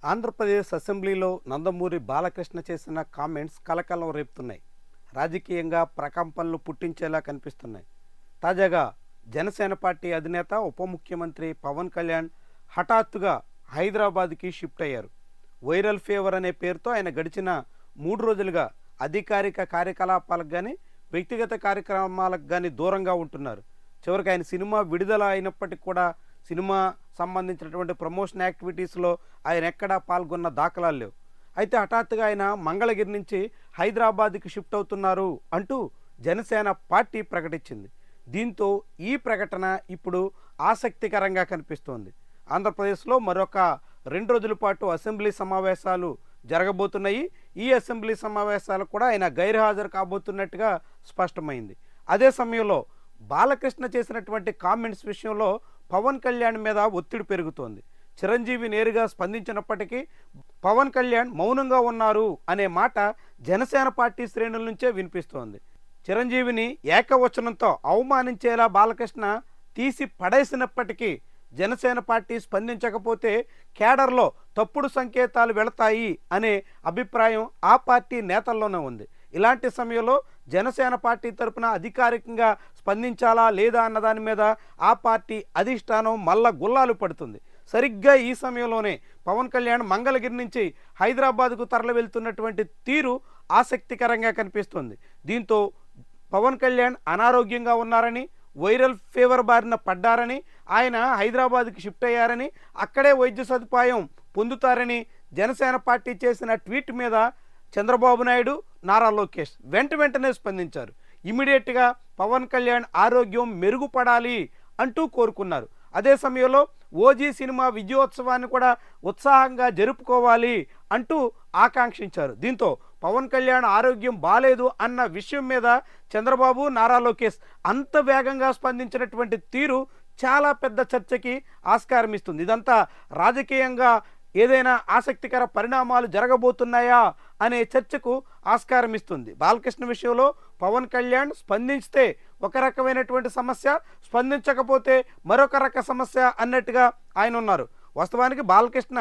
ఆంధ్రప్రదేశ్ అసెంబ్లీలో నందమూరి బాలకృష్ణ చేసిన కామెంట్స్ కలకలం రేపుతున్నాయి. రాజకీయంగా ప్రకంపనలు పుట్టించేలా కనిపిస్తున్నాయి. తాజాగా జనసేన పార్టీ అధినేత ఉప ముఖ్యమంత్రి పవన్ కళ్యాణ్ హఠాత్తుగా హైదరాబాద్కి షిఫ్ట్ అయ్యారు. వైరల్ ఫీవర్ అనే పేరుతో ఆయన గడిచిన 3 రోజులుగా అధికారిక కార్యకలాపాలకు కానీ వ్యక్తిగత కార్యక్రమాలకు కానీ దూరంగా ఉంటున్నారు. చివరికి ఆయన సినిమా విడుదల అయినప్పటికీ కూడా సినిమా సంబంధించినటువంటి ప్రమోషన్ యాక్టివిటీస్లో ఆయన ఎక్కడా పాల్గొన్న దాఖలాలు లేవు. అయితే హఠాత్తుగా ఆయన మంగళగిరి నుంచి హైదరాబాద్కి షిఫ్ట్ అవుతున్నారు అంటూ జనసేన పార్టీ ప్రకటించింది. దీంతో ఈ ప్రకటన ఇప్పుడు ఆసక్తికరంగా కనిపిస్తోంది. ఆంధ్రప్రదేశ్లో మరొక 2 రోజుల పాటు అసెంబ్లీ సమావేశాలు జరగబోతున్నాయి. ఈ అసెంబ్లీ సమావేశాలకు కూడా ఆయన గైర్హాజరు కాబోతున్నట్టుగా స్పష్టమైంది. అదే సమయంలో బాలకృష్ణ చేసినటువంటి కామెంట్స్ విషయంలో పవన్ కళ్యాణ్ మీద ఒత్తిడి పెరుగుతోంది. చిరంజీవి నేరుగా స్పందించినప్పటికీ పవన్ కళ్యాణ్ మౌనంగా ఉన్నారు అనే మాట జనసేన పార్టీ శ్రేణుల నుంచే వినిపిస్తోంది. చిరంజీవిని ఏకవచనంతో అవమానించేలా బాలకృష్ణ తీసి పడేసినప్పటికీ జనసేన పార్టీ స్పందించకపోతే కేడర్లో తప్పుడు సంకేతాలు వెళతాయి అనే అభిప్రాయం ఆ పార్టీ నేతల్లోనే ఉంది. ఇలాంటి సమయంలో జనసేన పార్టీ తరపున అధికారికంగా స్పందించాలా లేదా అన్న దాని మీద ఆ పార్టీ అధిష్టానం మళ్ళా గుల్లాలు పడుతుంది. సరిగ్గా ఈ సమయంలోనే పవన్ కళ్యాణ్ మంగళగిరి నుంచి హైదరాబాద్కు తరలి వెళ్తున్నటువంటి తీరు ఆసక్తికరంగా కనిపిస్తుంది. దీంతో పవన్ కళ్యాణ్ అనారోగ్యంగా ఉన్నారని, వైరల్ ఫీవర్ బారిన పడ్డారని, ఆయన హైదరాబాద్కి షిఫ్ట్ అయ్యారని, అక్కడే వైద్య సదుపాయం పొందుతారని జనసేన పార్టీ చేసిన ట్వీట్ మీద చంద్రబాబు నాయుడు, నారా లోకేష్ వెంటనే స్పందించారు. ఇమీడియట్గా పవన్ కళ్యాణ్ ఆరోగ్యం మెరుగుపడాలి అంటూ కోరుకున్నారు. అదే సమయంలో ఓజీ సినిమా విజయోత్సవాన్ని కూడా ఉత్సాహంగా జరుపుకోవాలి అంటూ ఆకాంక్షించారు. దీంతో పవన్ కళ్యాణ్ ఆరోగ్యం బాలేదు అన్న విషయం మీద చంద్రబాబు, నారా లోకేష్ అంత వేగంగా స్పందించినటువంటి తీరు చాలా పెద్ద చర్చకి ఆస్కారం ఇస్తుంది. ఇదంతా రాజకీయంగా ఏదైనా ఆసక్తికర పరిణామాలు జరగబోతున్నాయా అనే చర్చకు ఆస్కారం ఇస్తుంది. బాలకృష్ణ విషయంలో పవన్ కళ్యాణ్ స్పందించితే ఒక రకమైనటువంటి సమస్య, స్పందించకపోతే మరొక రక సమస్య అన్నట్టుగా ఆయన ఉన్నారు. వాస్తవానికి బాలకృష్ణ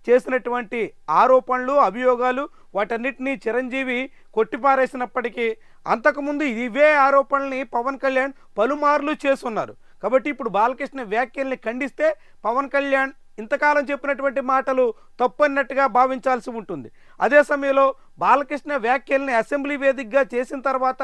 చేసినటువంటి ఆరోపణలు, అభియోగాలు వాటన్నిటినీ చిరంజీవి కొట్టిపారేసినప్పటికీ అంతకుముందు ఇవే ఆరోపణల్ని పవన్ కళ్యాణ్ పలుమార్లు చేస్తున్నారు. కాబట్టి ఇప్పుడు బాలకృష్ణ వ్యాఖ్యల్ని ఖండిస్తే పవన్ కళ్యాణ్ ఇంతకాలం చెప్పినటువంటి మాటలు తప్పన్నట్టుగా భావించాల్సి ఉంటుంది. అదే సమయంలో బాలకృష్ణ వ్యాఖ్యల్ని అసెంబ్లీ వేదికగా చేసిన తర్వాత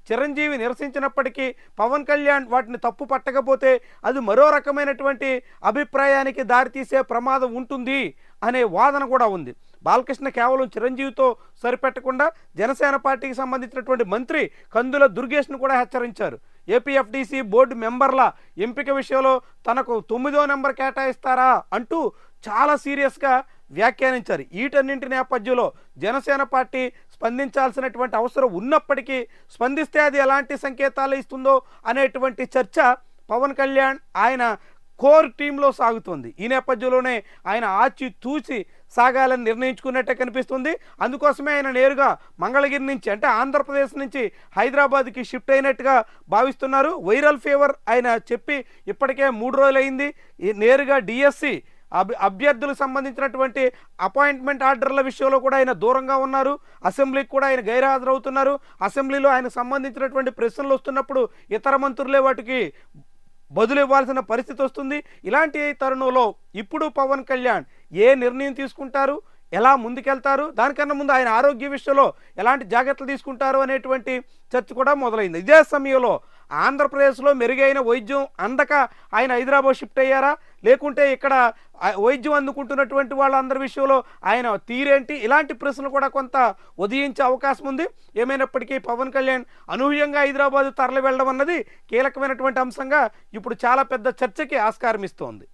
చిరంజీవి నిరసించినప్పటికీ పవన్ కళ్యాణ్ వాటిని తప్పు పట్టకపోతే అది మరో రకమైనటువంటి అభిప్రాయానికి దారితీసే ప్రమాదం ఉంటుంది అనే వాదన కూడా ఉంది. బాలకృష్ణ కేవలం చిరంజీవితో సరిపెట్టకుండా జనసేన పార్టీకి సంబంధించినటువంటి మంత్రి కందుల దుర్గేష్ను కూడా హెచ్చరించారు. ఏపీఎఫ్డీసీ బోర్డు మెంబర్ల ఎంపిక విషయంలో తనకు 9వ నెంబర్ కేటాయిస్తారా అంటూ చాలా సీరియస్గా వ్యాఖ్యానించారు. వీటన్నింటి నేపథ్యంలో జనసేన పార్టీ స్పందించాల్సినటువంటి అవసరం ఉన్నప్పటికీ స్పందిస్తే అది ఎలాంటి సంకేతాలు ఇస్తుందో అనేటువంటి చర్చ పవన్ కళ్యాణ్ ఆయన కోర్ టీంలో సాగుతుంది. ఈ నేపథ్యంలోనే ఆయన ఆచితూచి సాగాలని నిర్ణయించుకున్నట్టే కనిపిస్తుంది. అందుకోసమే ఆయన నేరుగా మంగళగిరి నుంచి అంటే ఆంధ్రప్రదేశ్ నుంచి హైదరాబాద్కి షిఫ్ట్ అయినట్టుగా భావిస్తున్నారు. వైరల్ ఫీవర్ ఆయన చెప్పి ఇప్పటికే 3 రోజులైంది. నేరుగా డిఎస్సి అభ్యర్థులకు సంబంధించినటువంటి అపాయింట్మెంట్ ఆర్డర్ల విషయంలో కూడా ఆయన దూరంగా ఉన్నారు. అసెంబ్లీకి కూడా ఆయన గైర్హాజరవుతున్నారు. అసెంబ్లీలో ఆయనకు సంబంధించినటువంటి ప్రశ్నలు వస్తున్నప్పుడు ఇతర మంత్రులే వాటికి బదులు ఇవ్వాల్సిన పరిస్థితి వస్తుంది. ఇలాంటి తరుణంలో ఇప్పుడు పవన్ కళ్యాణ్ ఏ నిర్ణయం తీసుకుంటారు, ఎలా ముందుకెళ్తారు, దానికన్నా ముందు ఆయన ఆరోగ్య విషయంలో ఎలాంటి జాగ్రత్తలు తీసుకుంటారు అనేటువంటి చర్చ కూడా మొదలైంది. ఇదే సమయంలో ఆంధ్రప్రదేశ్లో మెరుగైన వైద్యం అందక ఆయన హైదరాబాద్ షిఫ్ట్ అయ్యారా, లేకుంటే ఇక్కడ వైద్యం అందుకుంటున్నటువంటి వాళ్ళందరి విషయంలో ఆయన తీరేంటి, ఇలాంటి ప్రశ్నలు కూడా కొంత ఉదయించే అవకాశం ఉంది. ఏమైనప్పటికీ పవన్ కళ్యాణ్ అనూహ్యంగా హైదరాబాద్ తరలి వెళ్ళడం అన్నది కీలకమైనటువంటి అంశంగా ఇప్పుడు చాలా పెద్ద చర్చకి ఆస్కారం ఇస్తోంది.